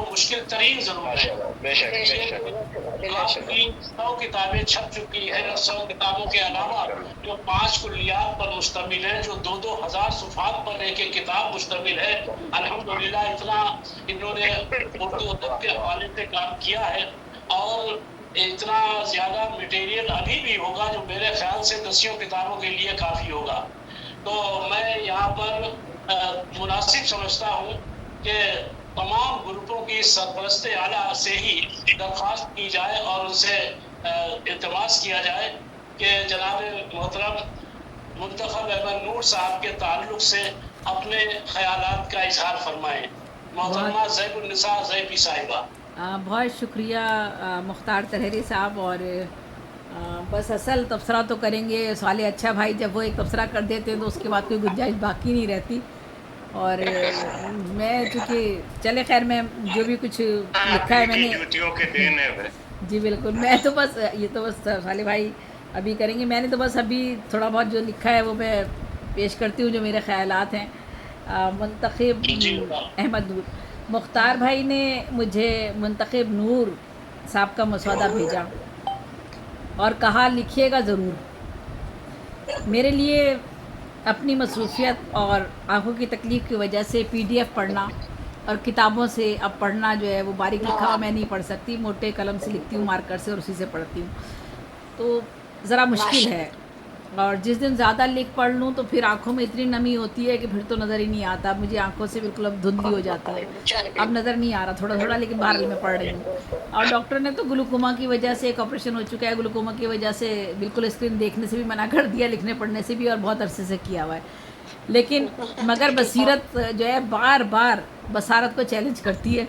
मुश्किल तरीन ज़रूर है। आपकी 100 किताबें छप चुकी है, 100 किताबों के अलावा जो 5 कुल्लियात पर मुश्तमिल है, जो 2-2 हज़ार सुफ़हात पर एक-एक किताब मुश्तमिल है। अल्हम्दुलिल्लाह इतना इन्होंने उर्दू अदब के हवाले से काम किया है, और इतना ज़्यादा मटेरियल अभी भी होगा जो मेरे ख्याल से 10 किताबों के लिए काफ़ी होगा। तो मैं यहाँ पर मुनासिब समझता हूँ कि तमाम ग्रुपों की सरपरस्त आला से ही दरख्वास्त की जाए और उनसे इल्तमास किया जाए कि जनाब मोहतरम मुंतखब अहमद नूर साहब के ताल्लुक से अपने ख्यालात का इजहार फरमाएँ। मोहतरमा ज़ैबुन्निसा ज़ैबी साहिबा। बहुत शुक्रिया मुख्तार तहरी साहब। और बस असल तबसरा तो करेंगे साले अच्छा भाई, जब वो एक तबसरा कर देते हैं तो उसके बाद कोई गुंजाइश बाकी नहीं रहती। और मैं चूँकि चले खैर, मैं जो भी कुछ लिखा है मैंने जी बिल्कुल, मैं तो बस ये तो बस साले भाई अभी करेंगे। मैंने तो बस अभी थोड़ा बहुत जो लिखा है वो मैं पेश करती हूँ, जो मेरे ख़यालात हैं। मुंतखब अहमद नूर, मुख्तार भाई ने मुझे मुंतखब नूर साहब का मसौदा भेजा और कहा लिखिएगा ज़रूर। मेरे लिए अपनी मसरूफियत और आँखों की तकलीफ़ की वजह से PDF पढ़ना और किताबों से अब पढ़ना जो है वो बारीक लिखा हुआ मैं नहीं पढ़ सकती, मोटे कलम से लिखती हूँ मार्कर से और उसी से पढ़ती हूँ, तो ज़रा मुश्किल है। और जिस दिन ज़्यादा लिख पढ़ लूँ तो फिर आँखों में इतनी नमी होती है कि फिर तो नज़र ही नहीं आता। मुझे आँखों से बिल्कुल अब धुंधली हो जाती है, अब नज़र नहीं आ रहा, थोड़ा थोड़ा, लेकिन बहरहाल मैं पढ़ रही हूँ। और डॉक्टर ने तो ग्लूकोमा की वजह से एक ऑपरेशन हो चुका है, ग्लूकोमा की वजह से बिल्कुल स्क्रीन देखने से भी मना कर दिया, लिखने पढ़ने से भी, और बहुत अरसे से किया हुआ है। लेकिन मगर बसीरत जो है बार बार बसारत को चैलेंज करती है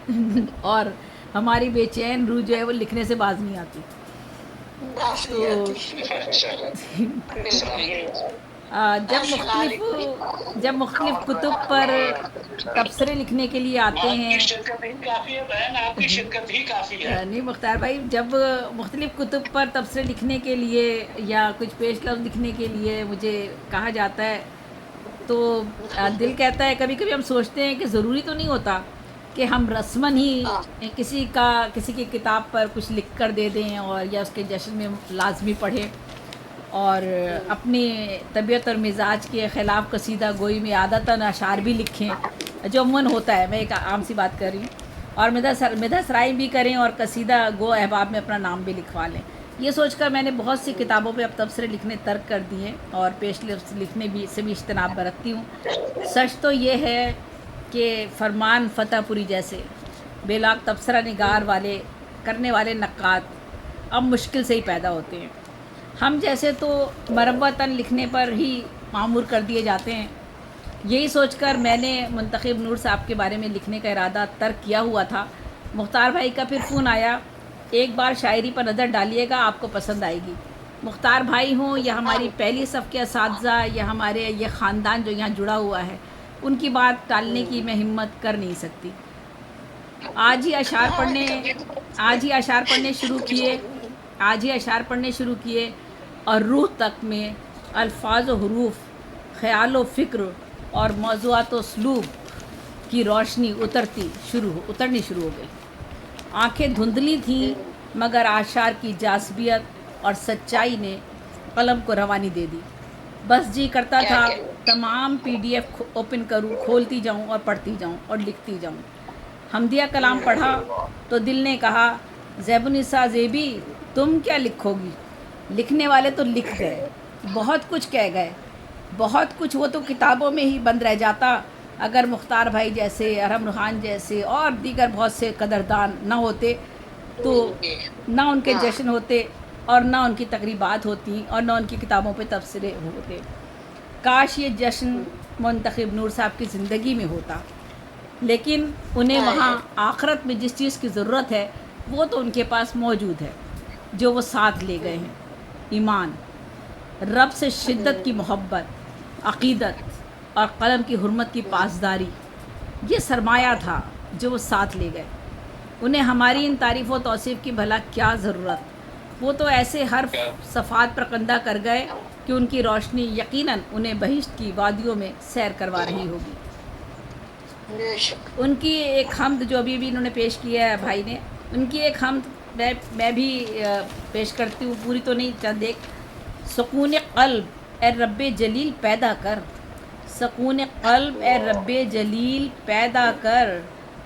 और हमारी बेचैन रूह जो है वो लिखने से बाज नहीं आती। जब मुख्तलिफ कुतुब पर तबसरे लिखने के लिए आते हैं, आपकी शिरकत ही काफ़ी है। नहीं मुख्तार भाई, जब मुख्तलिफ कुतुब पर तबसरे लिखने के लिए या कुछ पेश लफ्ज़ लिखने के लिए मुझे कहा जाता है तो दिल कहता है, कभी कभी हम सोचते हैं कि ज़रूरी तो नहीं होता कि हम रस्मन ही किसी की किताब पर कुछ लिख कर दे दें और या उसके जश्न में लाजमी पढ़ें और अपनी तबीयत और मिजाज के ख़िलाफ़ कसीदा गोई में आदतन अशार भी लिखें, जो अमूमन होता है, मैं एक आम सी बात कर रही हूँ, और मिदहसराई भी करें और कसीदा गो अहबाब में अपना नाम भी लिखवा लें। ये सोचकर मैंने बहुत सी किताबों पे अब तबसरे लिखने तर्क कर दिए और पेश लफ्ज़ लिखने भी से भी इज्तनाब बरतती हूँ। सच तो ये है कि फरमान फ़तेहपुरी जैसे बेलाग तबसरा निगार वाले करने वाले नक्कात अब मुश्किल से ही पैदा होते हैं। हम जैसे तो मरवतन लिखने पर ही मामूर कर दिए जाते हैं। यही सोचकर मैंने मुंतखब नूर साहब के बारे में लिखने का इरादा तर्क किया हुआ था। मुख्तार भाई का फिर फ़ोन आया, एक बार शायरी पर नज़र डालिएगा, आपको पसंद आएगी। मुख्तार भाई हों या हमारी पहली सफ़ के असातिज़ा या हमारे ये ख़ानदान जो यहाँ जुड़ा हुआ है, उनकी बात टालने की मैं हिम्मत कर नहीं सकती। आज ही अशार पढ़ने शुरू किए और रूह तक में अल्फाज व हुरूफ, ख़याल व फ़िक्र और मौज़ूआत व सलूक की रोशनी उतरनी शुरू हो गई। आँखें धुंधली थीं मगर आशार की जाज़बियत और सच्चाई ने कलम को रवानी दे दी। बस जी करता था तमाम PDF ओपन करूं, खोलती जाऊं और पढ़ती जाऊं और लिखती जाऊं। हमदिया कलाम पढ़ा तो दिल ने कहा, ज़ैबुन्निसा ज़ेबी तुम क्या लिखोगी? लिखने वाले तो लिख गए, बहुत कुछ कह गए, बहुत कुछ वो तो किताबों में ही बंद रह जाता अगर मुख्तार भाई जैसे, अरहम रुहान जैसे और दीगर बहुत से कदरदान ना होते, तो ना उनके जश्न होते और ना उनकी तकरीबात होती और ना उनकी किताबों पे तबसरे होते। काश ये जश्न मुंतखब नूर साहब की ज़िंदगी में होता, लेकिन उन्हें वहाँ आखिरत में जिस चीज़ की ज़रूरत है वो तो उनके पास मौजूद है, जो वो साथ ले गए हैं। ईमान, रब से शिद्दत की मोहब्बत, अक़ीदत और कलम की हुर्मत की पासदारी, ये सरमाया था जो वो साथ ले गए। उन्हें हमारी इन तारीफ़ व तौसीफ़ की भला क्या ज़रूरत, वो तो ऐसे हर सफ़ात पर कंधा कर गए कि उनकी रोशनी यकीनन उन्हें बहिश्त की वादियों में सैर करवा रही होगी। بے شک ان کی ایک حمد جو ابھی انہوں نے پیش کیا ہے بھائی نے، ان کی ایک حمد میں بھی پیش کرتی ہوں، پوری تو نہیں، چند ایک. سکون قلب اے رب جلیل پیدا کر، سکون قلب اے رب جلیل پیدا کر،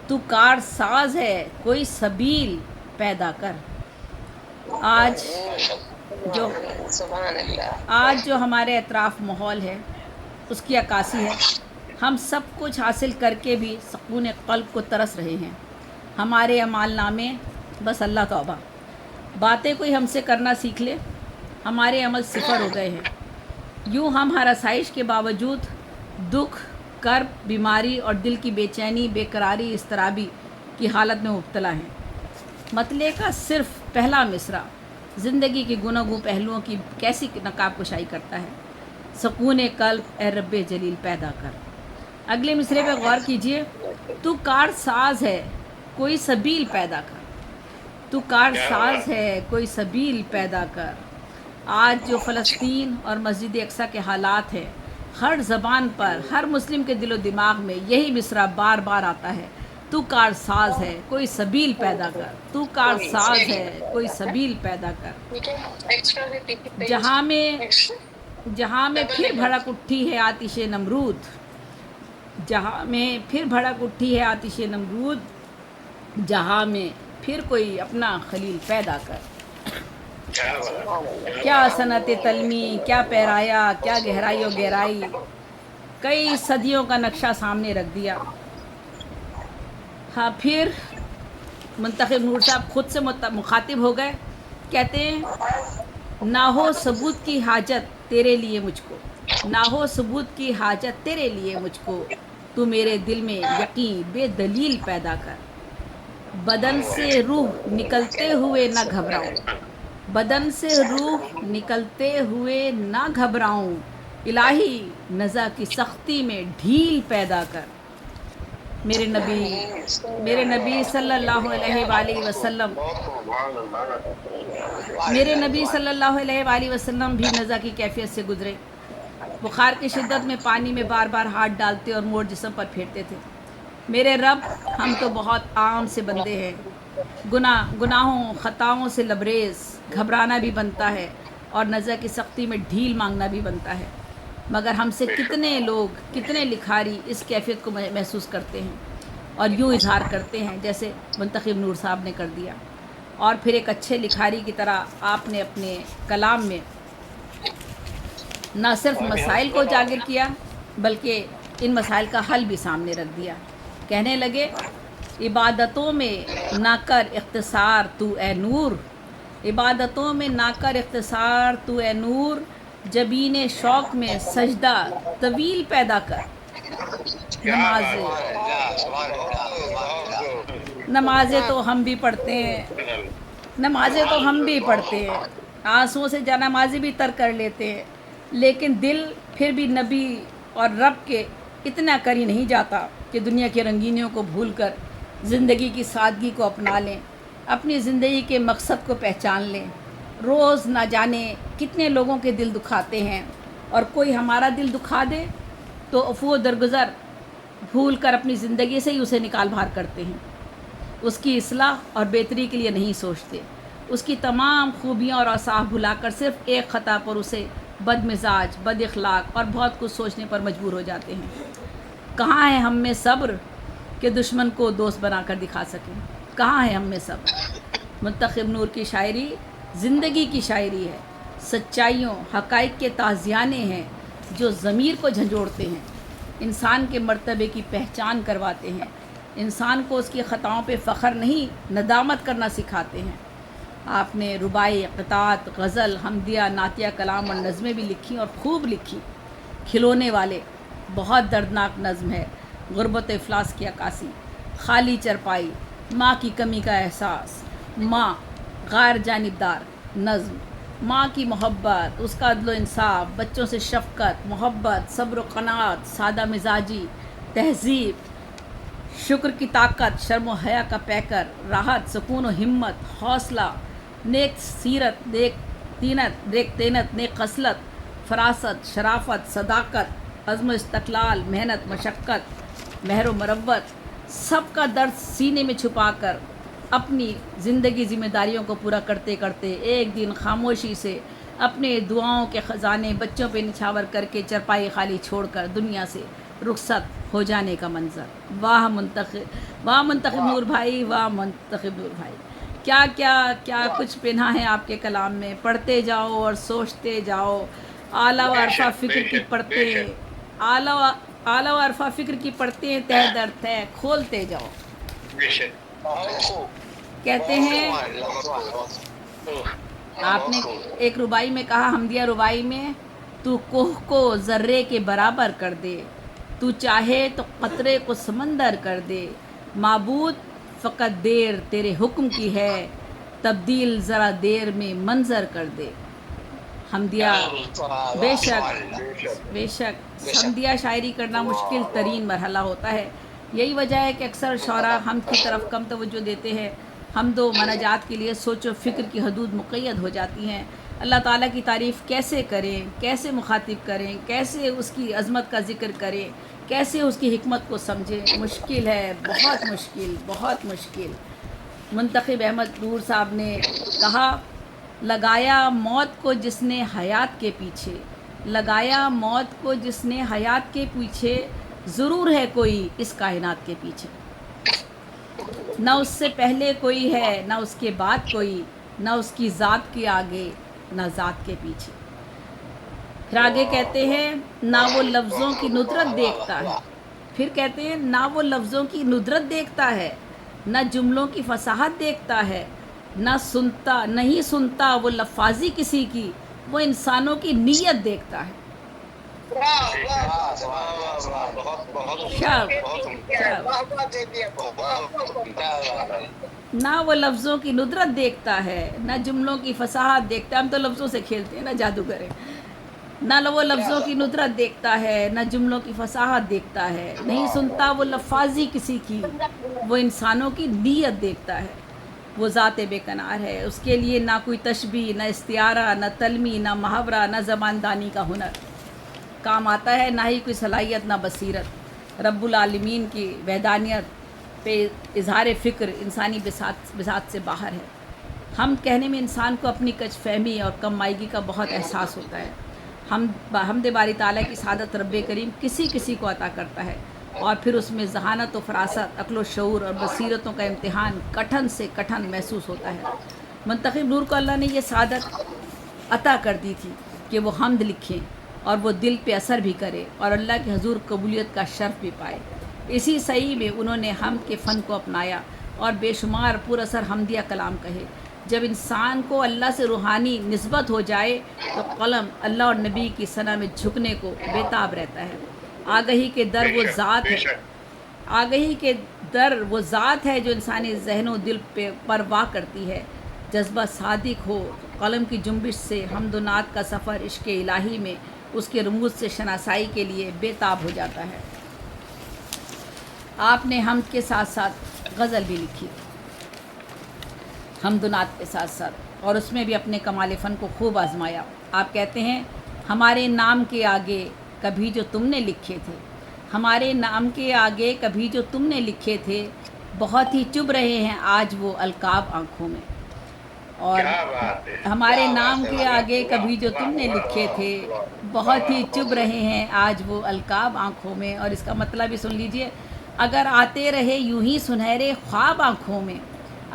تو کار ساز ہے کوئی سبیل پیدا کر. آج جو سبحان اللہ. آج جو ہمارے اطراف ماحول ہے اس کی عکاسی ہے. ہم سب کچھ حاصل کر کے بھی سکون قلب کو ترس رہے ہیں. ہمارے اعمال نامے بس اللہ توبہ، باتیں کوئی ہم سے کرنا سیکھ لے، ہمارے عمل صفر ہو گئے ہیں. یوں ہم ہر آسائش کے باوجود دکھ، کرب، بیماری اور دل کی بے چینی، بے قراری، اضطرابی کی حالت میں مبتلا ہیں. مطلع کا صرف پہلا مصرع زندگی کے گناگوں پہلوؤں کی کیسی نقاب کشائی کرتا ہے. سکون قلب اے رب جلیل پیدا کر. اگلے مصرعے پہ غور کیجئے. تو کار ساز ہے کوئی سبیل پیدا کر، تو کار ساز ہے کوئی سبیل پیدا کر. آج جو فلسطین اور مسجد اقصیٰ کے حالات ہیں، ہر زبان پر، ہر مسلم کے دل و دماغ میں یہی مصرع بار بار آتا ہے. تو کار ساز ہے کوئی سبیل پیدا کر، تو کار ساز ہے کوئی سبیل پیدا کر. جہاں میں پھر بھڑک اٹھی ہے آتش نمرود، جہاں میں پھر بھڑک اٹھی ہے آتش نمرود، جہاں میں پھر کوئی اپنا خلیل پیدا کر. کیا صنعت تلمی، کیا پیرایا، کیا گہرائی و گہرائی، کئی صدیوں کا نقشہ سامنے رکھ دیا. ہاں پھر منتخب نور صاحب خود سے مخاطب ہو گئے، کہتے ہیں نہ ہو ثبوت کی حاجت تیرے لیے مجھ کو، نہ ہو ثبوت کی حاجت تیرے لیے مجھ کو، تو میرے دل میں یقین بے دلیل پیدا کر. بدن سے روح نکلتے ہوئے نہ گھبراؤں، بدن سے روح نکلتے ہوئے نہ گھبراؤں، الہی نزا کی سختی میں ڈھیل پیدا کر. میرے نبی صلی اللہ علیہ وآلہ وسلم میرے نبی صلی اللہ علیہ وآلہ وسلم بھی نزا کی کیفیت سے گزرے. بخار کی شدت میں پانی میں بار بار ہاتھ ڈالتے اور موڑ جسم پر پھیرتے تھے. میرے رب، ہم تو بہت عام سے بندے ہیں، گناہوں خطاؤں سے لبریز، گھبرانا بھی بنتا ہے اور نزا کی سختی میں ڈھیل مانگنا بھی بنتا ہے. مگر ہم سے کتنے لوگ، کتنے لکھاری اس کیفیت کو محسوس کرتے ہیں اور یوں اظہار کرتے ہیں جیسے منتخب نور صاحب نے کر دیا. اور پھر ایک اچھے لکھاری کی طرح آپ نے اپنے کلام میں نہ صرف مسائل کو اجاگر کیا بلکہ ان مسائل کا حل بھی سامنے رکھ دیا. کہنے لگے عبادتوں میں نہ کر اختصار تو اے نور، عبادتوں میں نہ کر اختصار تو اے نور، جبین شوق میں سجدہ طویل پیدا کر. نمازیں تو ہم بھی پڑھتے ہیں، نمازیں تو ہم بھی پڑھتے ہیں، آنسوؤں سے جانمازی بھی ترک کر لیتے ہیں، لیکن دل پھر بھی نبی اور رب کے اتنا کر ہی نہیں جاتا کہ دنیا کی رنگینیوں کو بھول کر زندگی کی سادگی کو اپنا لیں، اپنی زندگی کے مقصد کو پہچان لیں. روز نہ جانے کتنے لوگوں کے دل دکھاتے ہیں، اور کوئی ہمارا دل دکھا دے تو عفو درگزر بھول کر اپنی زندگی سے ہی اسے نکال باہر کرتے ہیں. اس کی اصلاح اور بہتری کے لیے نہیں سوچتے، اس کی تمام خوبیاں اور اوصاف بھلا کر صرف ایک خطا پر اسے بد مزاج، بد اخلاق اور بہت کچھ سوچنے پر مجبور ہو جاتے ہیں. کہاں ہے ہم میں صبر کہ دشمن کو دوست بنا کر دکھا سکیں؟ کہاں ہے ہم میں صبر؟ منتخب نور کی شاعری زندگی کی شاعری ہے، سچائیوں، حقائق کے تازیانے ہیں جو ضمیر کو جھنجھوڑتے ہیں، انسان کے مرتبے کی پہچان کرواتے ہیں، انسان کو اس کی خطاؤں پہ فخر نہیں ندامت کرنا سکھاتے ہیں. آپ نے رباعی، قطعات، غزل، حمدیہ، نعتیہ کلام اور نظمیں بھی لکھی اور خوب لکھی. کھلونے والے بہت دردناک نظم ہے، غربت و افلاس کی عکاسی، خالی چرپائی، ماں کی کمی کا احساس، ماں غیر جانبدار نظم، ماں کی محبت، اس کا عدل و انصاف، بچوں سے شفقت، محبت، صبر و قناعت، سادہ مزاجی، تہذیب، شکر کی طاقت، شرم و حیا کا پیکر، راحت، سکون و ہمت، حوصلہ، نیک سیرت، نیک تینت، نیک خصلت، فراست، شرافت، صداقت، عزم و استقلال، محنت، مشقت، महर मरवत सबका दर्द सीने में छुपाकर अपनी ज़िंदगी ज़िम्मेदारियों को पूरा करते करते एक दिन खामोशी से अपने दुआओं के ख़जाने बच्चों पे निछावर करके चरपाई खाली छोड़कर दुनिया से रुखसत हो जाने का मंज़र। वाह मुंतखब नूर भाई, वाह मुंतखब नूर भाई, क्या क्या क्या कुछ पहना है आपके कलाम में। पढ़ते जाओ और सोचते जाओ, आला व अरफा फ़िक्र की पढ़ते, आला व अरफा फ़िक्र की पढ़ते तह दर तह खोलते जाओ। कहते हैं, आपने एक रुबाई में कहा, हमदिया रुबाई में, तू कोह को ज़र्रे के बराबर कर दे, तू चाहे तो क़तरे को समंदर कर दे, माबूद फ़कत देर तेरे हुक्म की है, तब्दील ज़रा देर में मंजर कर दे। हमदिया बेशक हमदिया शायरी करना मुश्किल तरीन मरहला होता है। यही वजह है कि अक्सर शौरा हम की तरफ कम तवज्जो देते हैं। हमदो मनाजात के लिए सोचो फ़िक्र की हदूद मुक़य्यद हो जाती हैं। अल्लाह ताला की तारीफ़ कैसे करें, कैसे मुखातिब करें, कैसे उसकी अज़मत का ज़िक्र करें, कैसे उसकी हिकमत को समझें, मुश्किल है, बहुत मुश्किल, बहुत मुश्किल। मुंतखब अहमद नूर साहब ने कहा, लगाया मौत को जिसने हयात के पीछे, लगाया मौत को जिसने हयात के पीछे, ज़रूर है कोई इस कायनात के पीछे। न उससे पहले कोई है, न उसके बाद कोई, न उसकी ज़ात के आगे, न ज़ात के पीछे। फिर आगे कहते हैं, ना वो लफ्ज़ों की नुदरत देखता है, फिर कहते हैं ना वो लफ्ज़ों की नुदरत देखता है, न जुमलों की फसाहत देखता है, नहीं सुनता वो लफाजी किसी की, वो इंसानों की नीयत देखता है। ना वो लफ्ज़ों की नुदरत देखता है, न जुमलों की फसाहत देखता है। हम तो लफ्ज़ों से खेलते हैं ना, जादूगर। ना वो लफ्ज़ों की नुदरत देखता है, न जुमलों की फसाहत देखता है, नहीं सुनता वो लफाजी किसी की, वो इंसानों की नीयत देखता है। वो ज़ात बेकनार है, उसके लिए ना कोई तशबीह, न इस्तियारा, न तलमी, न मुहावरा, न ज़बानदानी का हुनर काम आता है, ना ही कोई सलाहियत, ना बसीरत। रब्बुल आलमीन की वहदानियत पे इजहार फ़िक्र इंसानी बिसात से बाहर है। हम कहने में इंसान को अपनी कच फहमी और कम मायगी का बहुत एहसास होता है। हमद बारी ताला की सादत रब्बे करीम किसी किसी को अता करता है, और फिर उसमें ज़हानत व फ़रासत, अक्ल व शऊर और बसीरतों का इम्तिहान कठिन से कठिन महसूस होता है। मुंतखब नूर को अल्लाह ने ये सादत अता कर दी थी कि वो हमद लिखें और वो दिल पे असर भी करे और अल्लाह के हुज़ूर कबूलियत का शर्फ भी पाए। इसी सही में उन्होंने हम के फ़न को अपनाया और बेशुमार पुरअसर हमदिया कलाम कहे। जब इंसान को अल्लाह से रूहानी निस्बत हो जाए तो कलम अल्लाह और नबी की सना में झुकने को बेताब रहता है। आगही के दर वो ज़ात है, आगही के दर वो ज़ात है जो इंसानी ज़हनो दिल पे परवाह करती है। जज्बा सादिक हो तो कलम की जुम्बिश से हमदुनात का सफ़र इश्क़ इलाही में उसके रमूज़ से शनासाई के लिए बेताब हो जाता है। आपने हमद के साथ साथ गज़ल भी लिखी, हमदुनात के साथ साथ, और उसमें भी अपने कमाल फ़न को खूब आजमाया। आप कहते हैं, हमारे नाम के आगे कभी जो तुमने लिखे थे, हमारे नाम के आगे कभी जो तुमने लिखे थे, बहुत ही चुभ रहे हैं आज वो अलकाब आँखों में। और हमारे नाम के आगे कभी जो तुमने लिखे थे, बहुत ही चुभ रहे हैं आज वो अलकाब आँखों में। और इसका मतलब भी सुन लीजिए, अगर आते रहे यूं ही सुनहरे ख्वाब आँखों में,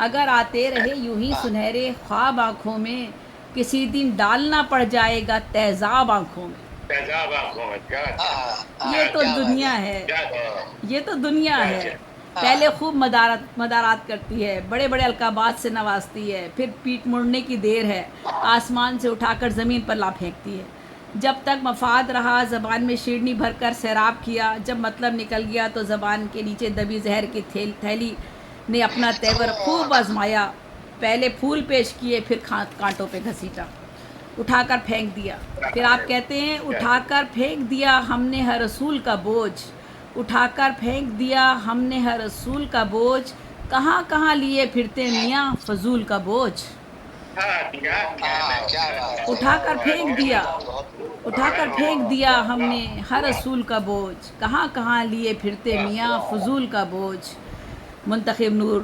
अगर आते रहे यूं ही सुनहरे ख्वाब आँखों में, किसी दिन डालना पड़ जाएगा तेज़ाब आँखों में। ये तो दुनिया है, ये तो दुनिया है। पहले खूब मदारात करती है, बड़े बड़े अलकाबात से नवाजती है, फिर पीठ मुड़ने की देर है, आसमान से उठाकर ज़मीन पर ला फेंकती है। जब तक मफाद रहा ज़बान में शीरनी भर कर सैराब किया, जब मतलब निकल गया तो ज़बान के नीचे दबी जहर की थैली ने अपना तेवर खूब आजमाया। पहले फूल पेश किए, फिर कांटों पे घसीटा, उठाकर फेंक दिया। फिर आप कहते हैं, उठाकर फेंक दिया हमने हर रसूल का बोझ, उठाकर फेंक दिया हमने हर रसूल का बोझ, कहाँ कहाँ लिए फिरते मियाँ फजूल का बोझ। کیا بات ہے. اٹھا کر پھینک دیا، اٹھا کر پھینک دیا ہم نے ہر اصول کا بوجھ، کہاں کہاں لیے پھرتے میاں فضول کا بوجھ. منتخب نور،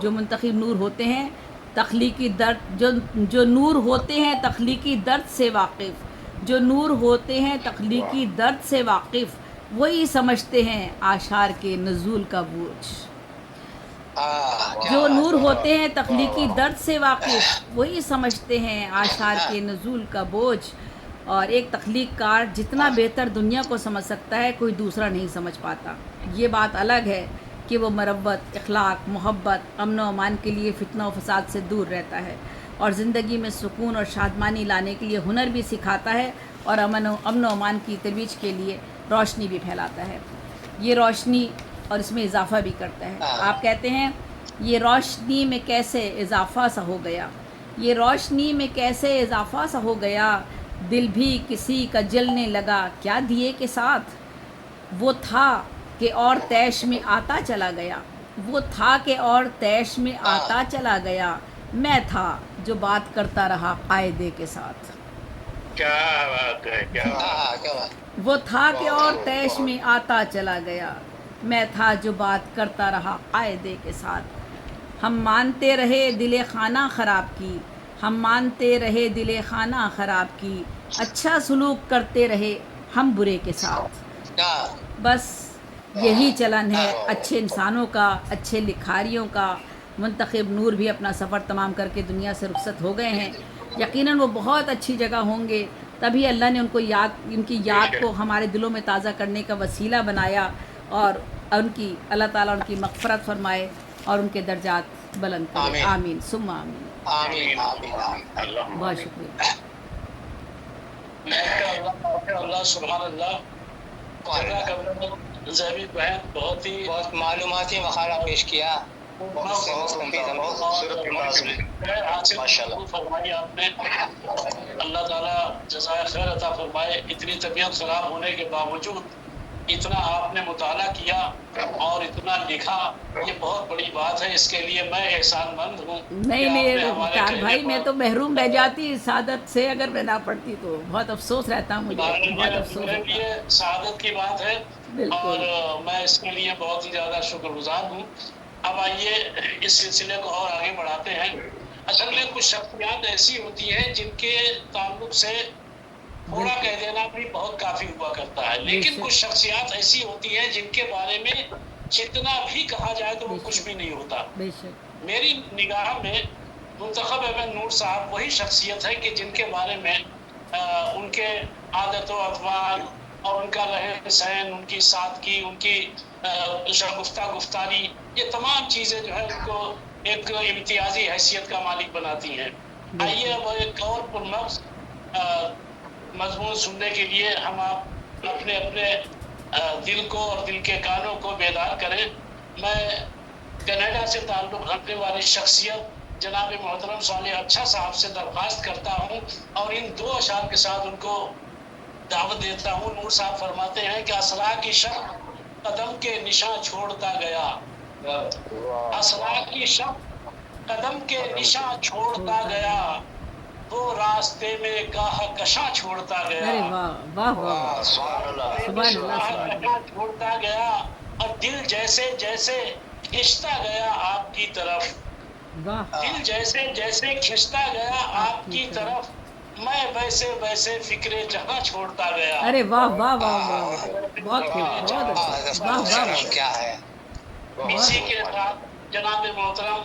جو منتخب نور ہوتے ہیں تخلیقی درد، جو نور ہوتے ہیں تخلیقی درد سے واقف، جو نور ہوتے ہیں تخلیقی درد سے واقف، وہی سمجھتے ہیں آشار کے نزول کا بوجھ. جو نور ہوتے ہیں تخلیقی درد سے واقف، وہی سمجھتے ہیں آشار کے نزول کا بوجھ. اور ایک تخلیق کار جتنا بہتر دنیا کو سمجھ سکتا ہے کوئی دوسرا نہیں سمجھ پاتا. یہ بات الگ ہے کہ وہ مروت، اخلاق، محبت، امن و امان کے لیے فتنہ و فساد سے دور رہتا ہے اور زندگی میں سکون اور شادمانی لانے کے لیے ہنر بھی سکھاتا ہے اور امن و امان کی ترویج کے لیے روشنی بھی پھیلاتا ہے. یہ روشنی اور اس میں اضافہ بھی کرتا ہے. آپ کہتے ہیں یہ روشنی میں کیسے اضافہ سا ہو گیا، یہ روشنی میں کیسے اضافہ سا ہو گیا، دل بھی کسی کا جلنے لگا کیا دیے کے ساتھ. وہ تھا کہ اور تیش میں آتا چلا گیا، وہ تھا کہ اور تیش میں آتا چلا گیا، میں تھا جو بات کرتا رہا قاعدے کے ساتھ. کیا بات ہے، کیا بات. وہ تھا کہ اور تیش میں آتا چلا گیا، میں تھا جو بات کرتا رہا قاعدے کے ساتھ. ہم مانتے رہے دل خانہ خراب کی، ہم مانتے رہے دل خانہ خراب کی، اچھا سلوک کرتے رہے ہم برے کے ساتھ. بس یہی چلن ہے اچھے انسانوں کا، اچھے لکھاریوں کا. منتخب نور بھی اپنا سفر تمام کر کے دنیا سے رخصت ہو گئے ہیں. یقیناً وہ بہت اچھی جگہ ہوں گے، تبھی اللہ نے ان کی یاد کو ہمارے دلوں میں تازہ کرنے کا وسیلہ بنایا اور اللہ تعالیٰ ان کی مغفرت فرمائے اور ان کے درجات بلند کرے. آمین ثم آمین. بہت شکریہ. اللہ سبحان اللہ. زہبی بہن بہت معلوماتی مقالہ پیش کیا. فرمائی آپ نے. اللہ تعالیٰ جزائے خیر عطا فرمائے. اتنی طبیعت خراب ہونے کے باوجود اتنا آپ نے مطالعہ کیا اور اتنا لکھا، یہ بہت بڑی بات ہے. اس کے لیے میں احسان مند ہوں. نہیں مختار بھائی، میں تو محروم رہ جاتی سعادت سے اگر میں نہ پڑھتی تو. بہت افسوس رہتا مجھے، بہت افسوس میرے ہوتا. لیے سعادت کی بات ہے اور میں اس کے لیے بہت ہی زیادہ شکر گزار ہوں. اب آئیے اس سلسلے کو اور آگے بڑھاتے ہیں. اصل میں کچھ شخصیات ایسی ہوتی ہیں جن کے تعلق سے تھوڑا کہہ دینا بھی بہت کافی ہوا کرتا ہے، لیکن کچھ شخصیات ایسی ہوتی ہیں جن کے بارے میں جتنا بھی کہا جائے تو وہ کچھ بھی نہیں ہوتا. بے شک. میری نگاہ میں منتخب احمد نور صاحب وہی شخصیت ہے کہ جن کے بارے میں ان کے عادت و اطوار اور ان کا رہن سہن، ان کی سادگی، ان کی شگفتہ گفتاری، یہ تمام چیزیں جو ہے ان کو ایک امتیازی حیثیت کا مالک بناتی ہیں. آئیے اب ایک اور پرمغز مضمون سننے کے لیے ہم آپ اپنے اپنے دل کو اور دل کے کانوں کو بیدار کریں. میں کینیڈا سے تعلق رکھنے والی شخصیت جناب محترم صالح اچھا صاحب سے درخواست کرتا ہوں اور ان دو اشعار کے ساتھ ان کو دعوت دیتا ہوں. نور صاحب فرماتے ہیں کہ اسرا کی شب قدم کے نشاں چھوڑتا گیا، اسرا کی شب قدم کے نشاں چھوڑتا گیا، وہ راستے میں گاہ کشاں چھوڑتا گیا. ارے واہ واہ واہ، سبحان اللہ. چھوڑتا گیا اور دل جیسے جیسے کھنچتا گیا آپ کی طرف، دل جیسے جیسے کھنچتا گیا آپ کی طرف، میں ویسے ویسے فکر جہاں چھوڑتا گیا. ارے واہ واہ واہ واہ، بہت خوب، بہت اچھا. واہ واہ واہ. کیا ہے. اسی کے ساتھ جناب محترم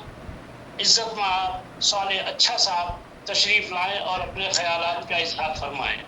عزت مآب صالح اچھا صاحب تشریف لائیں اور اپنے خیالات کا اظہار فرمائیں.